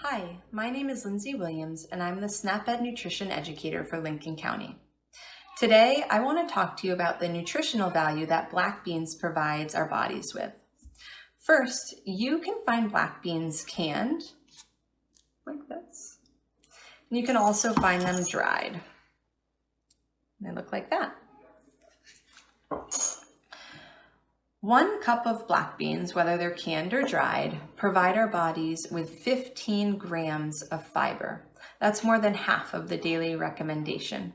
Hi, my name is Lindsey Williams, and I'm the SNAP-Ed Nutrition Educator for Lincoln County. Today, I want to talk to you about the nutritional value that black beans provides our bodies with. First, you can find black beans canned, like this. And you can also find them dried. They look like that. 1 cup of black beans, whether they're canned or dried, provide our bodies with 15 grams of fiber. That's more than half of the daily recommendation.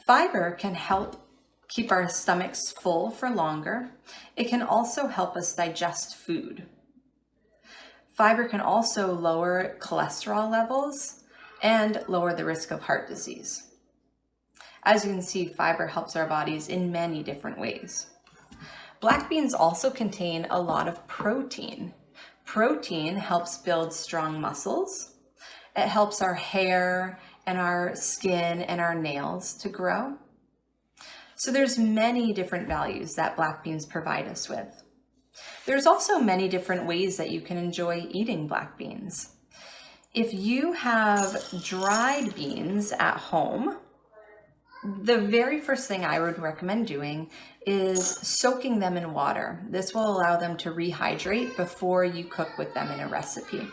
Fiber can help keep our stomachs full for longer. It can also help us digest food. Fiber can also lower cholesterol levels and lower the risk of heart disease. As you can see, fiber helps our bodies in many different ways. Black beans also contain a lot of protein. Protein helps build strong muscles. It helps our hair and our skin and our nails to grow. So there's many different values that black beans provide us with. There's also many different ways that you can enjoy eating black beans. If you have dried beans at home, the very first thing I would recommend doing is soaking them in water. This will allow them to rehydrate before you cook with them in a recipe.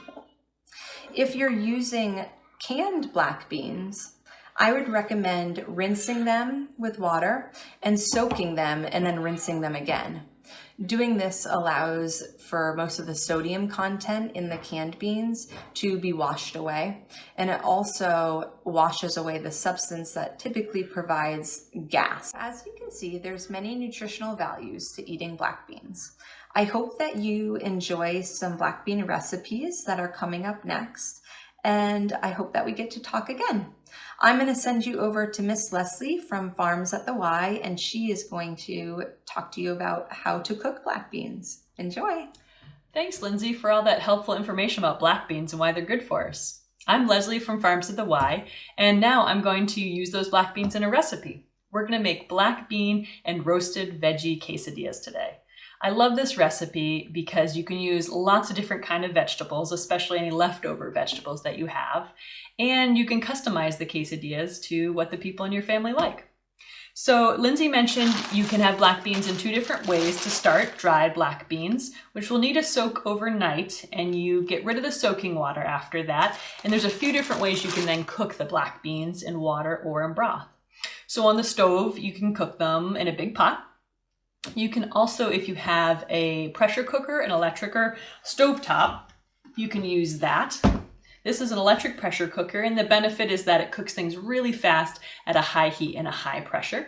If you're using canned black beans, I would recommend rinsing them with water and soaking them and then rinsing them again. Doing this allows for most of the sodium content in the canned beans to be washed away, and it also washes away the substance that typically provides gas. As you can see, there's many nutritional values to eating black beans. I hope that you enjoy some black bean recipes that are coming up next, and I hope that we get to talk again. I'm going to send you over to Miss Leslie from Farms at the Y, and she is going to talk to you about how to cook black beans. Enjoy. Thanks, Lindsay, for all that helpful information about black beans and why they're good for us. I'm Leslie from Farms at the Y, and now I'm going to use those black beans in a recipe. We're going to make black bean and roasted veggie quesadillas today. I love this recipe because you can use lots of different kinds of vegetables, especially any leftover vegetables that you have, and you can customize the quesadillas to what the people in your family like. So Lindsay mentioned you can have black beans in 2 different ways to start. Dried black beans, which will need to soak overnight, and you get rid of the soaking water after that. And there's a few different ways you can then cook the black beans in water or in broth. So on the stove, you can cook them in a big pot. You can also, if you have a pressure cooker, an electric or stovetop, you can use that. This is an electric pressure cooker, and the benefit is that it cooks things really fast at a high heat and a high pressure.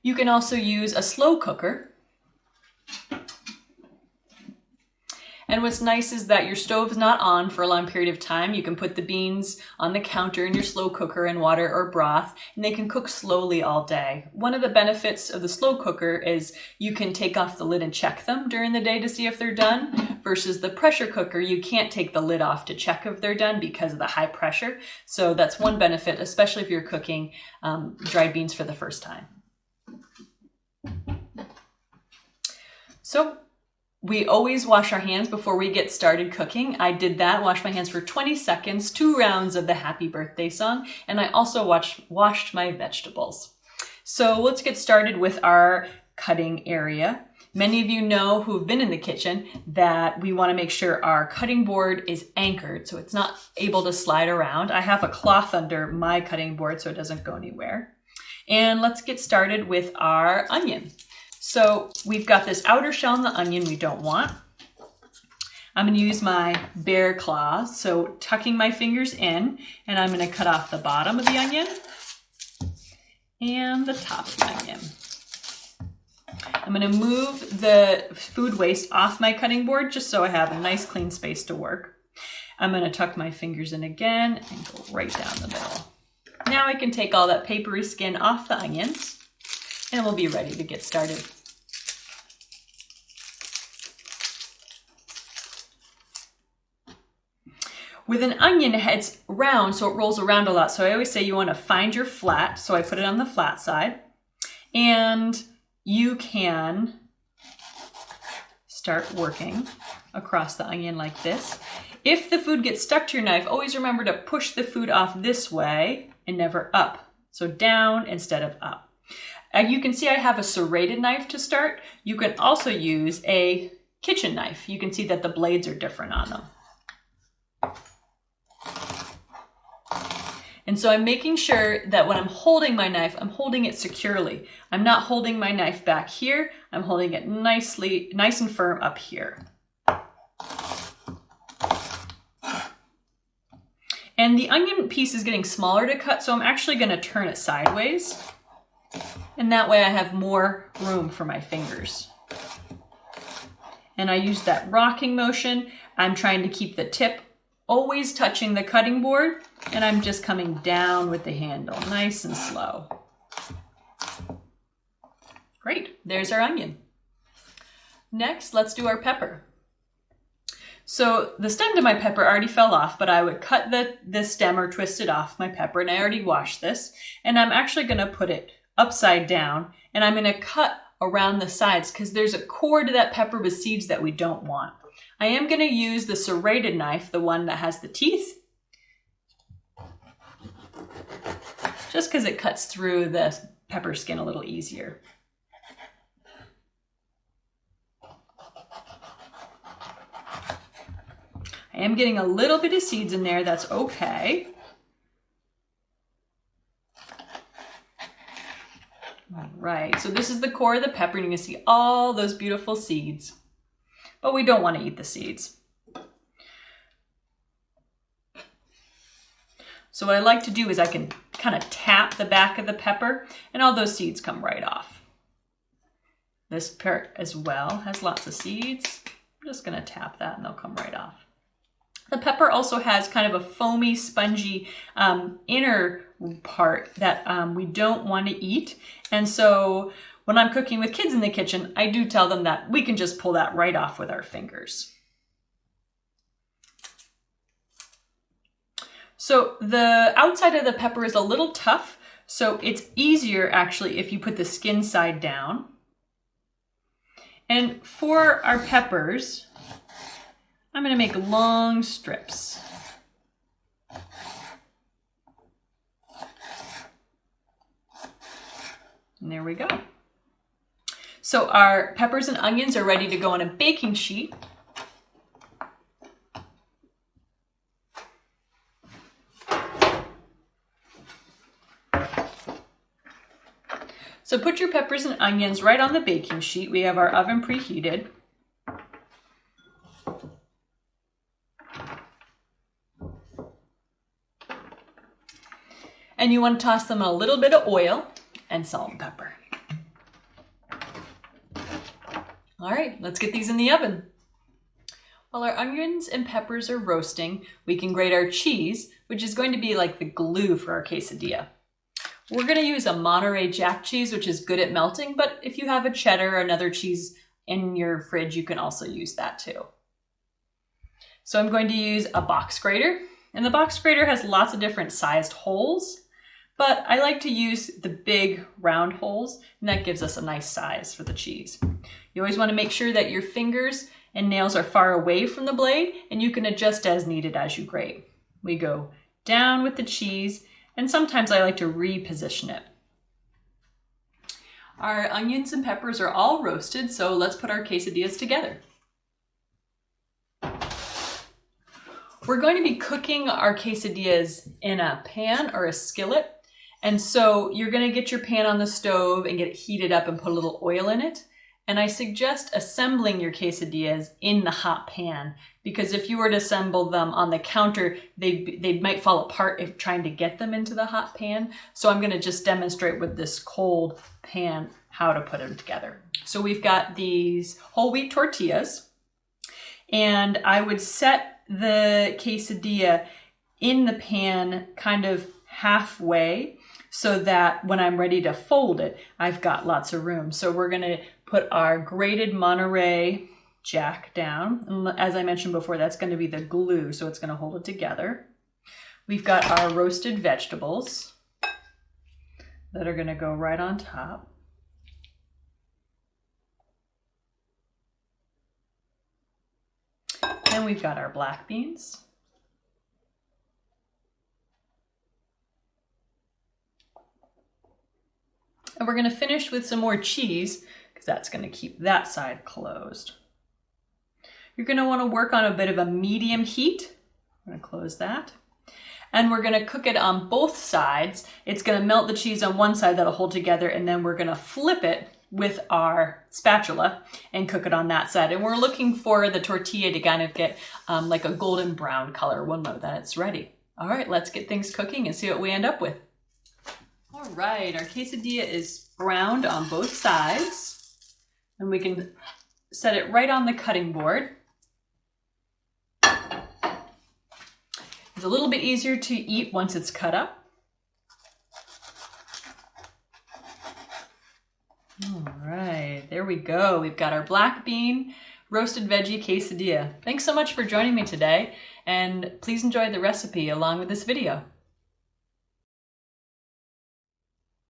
You can also use a slow cooker. And what's nice is that your stove is not on for a long period of time. You can put the beans on the counter in your slow cooker in water or broth, and they can cook slowly all day. One of the benefits of the slow cooker is you can take off the lid and check them during the day to see if they're done, versus the pressure cooker, you can't take the lid off to check if they're done because of the high pressure. So that's one benefit, especially if you're cooking dried beans for the first time. So we always wash our hands before we get started cooking. I did that, washed my hands for 20 seconds, 2 rounds of the happy birthday song, and I also washed my vegetables. So let's get started with our cutting area. Many of you know who've been in the kitchen that we want to make sure our cutting board is anchored so it's not able to slide around. I have a cloth under my cutting board so it doesn't go anywhere. And let's get started with our onion. So we've got this outer shell on the onion we don't want. I'm going to use my bare claws, so tucking my fingers in, and I'm going to cut off the bottom of the onion and the top of the onion. I'm going to move the food waste off my cutting board just so I have a nice clean space to work. I'm going to tuck my fingers in again and go right down the middle. Now I can take all that papery skin off the onions, and we'll be ready to get started. With an onion, it's round, so it rolls around a lot. So I always say you want to find your flat. So I put it on the flat side. And you can start working across the onion like this. If the food gets stuck to your knife, always remember to push the food off this way and never up. So down instead of up. You can see I have a serrated knife to start. You can also use a kitchen knife. You can see that the blades are different on them. And so I'm making sure that when I'm holding my knife, I'm holding it securely. I'm not holding my knife back here. I'm holding it nice and firm up here. And the onion piece is getting smaller to cut, so I'm actually going to turn it sideways. And that way I have more room for my fingers. And I use that rocking motion. I'm trying to keep the tip always touching the cutting board, and I'm just coming down with the handle, nice and slow. Great, there's our onion. Next, let's do our pepper. So the stem to my pepper already fell off, but I would cut the stem or twist it off my pepper, and I already washed this. And I'm actually gonna put it upside down, and I'm gonna cut around the sides because there's a core to that pepper with seeds that we don't want. I am gonna use the serrated knife, the one that has the teeth, just because it cuts through the pepper skin a little easier. I am getting a little bit of seeds in there, that's okay. All right, so this is the core of the pepper, and you can see all those beautiful seeds. But we don't want to eat the seeds. So what I like to do is I can kind of tap the back of the pepper, and all those seeds come right off. This part as well has lots of seeds. I'm just going to tap that and they'll come right off. The pepper also has kind of a foamy, spongy inner part that we don't want to eat. And so when I'm cooking with kids in the kitchen, I do tell them that we can just pull that right off with our fingers. So the outside of the pepper is a little tough, so it's easier actually if you put the skin side down. And for our peppers, I'm going to make long strips. And there we go. So our peppers and onions are ready to go on a baking sheet. So put your peppers and onions right on the baking sheet. We have our oven preheated. And you want to toss them in a little bit of oil and salt and pepper. All right, let's get these in the oven. While our onions and peppers are roasting, we can grate our cheese, which is going to be like the glue for our quesadilla. We're going to use a Monterey Jack cheese, which is good at melting, but if you have a cheddar or another cheese in your fridge, you can also use that too. So I'm going to use a box grater, and the box grater has lots of different sized holes, but I like to use the big round holes, and that gives us a nice size for the cheese. You always want to make sure that your fingers and nails are far away from the blade, and you can adjust as needed as you grate. We go down with the cheese, and sometimes I like to reposition it. Our onions and peppers are all roasted, so let's put our quesadillas together. We're going to be cooking our quesadillas in a pan or a skillet. And so you're going to get your pan on the stove and get it heated up and put a little oil in it. And I suggest assembling your quesadillas in the hot pan, because if you were to assemble them on the counter, they might fall apart if trying to get them into the hot pan. So I'm going to just demonstrate with this cold pan how to put them together. So we've got these whole wheat tortillas, and I would set the quesadilla in the pan kind of halfway so that when I'm ready to fold it, I've got lots of room. So we're going to put our grated Monterey Jack down. And as I mentioned before, that's going to be the glue, so it's going to hold it together. We've got our roasted vegetables that are going to go right on top. Then we've got our black beans. And we're going to finish with some more cheese because that's going to keep that side closed. You're going to want to work on a bit of a medium heat. I'm going to close that. And we're going to cook it on both sides. It's going to melt the cheese on one side, that'll hold together, and then we're going to flip it with our spatula and cook it on that side. And we're looking for the tortilla to kind of get like a golden brown color. We'll know that it's ready. All right, let's get things cooking and see what we end up with. All right, our quesadilla is browned on both sides, and we can set it right on the cutting board. It's a little bit easier to eat once it's cut up. All right, there we go. We've got our black bean roasted veggie quesadilla. Thanks so much for joining me today, and please enjoy the recipe along with this video.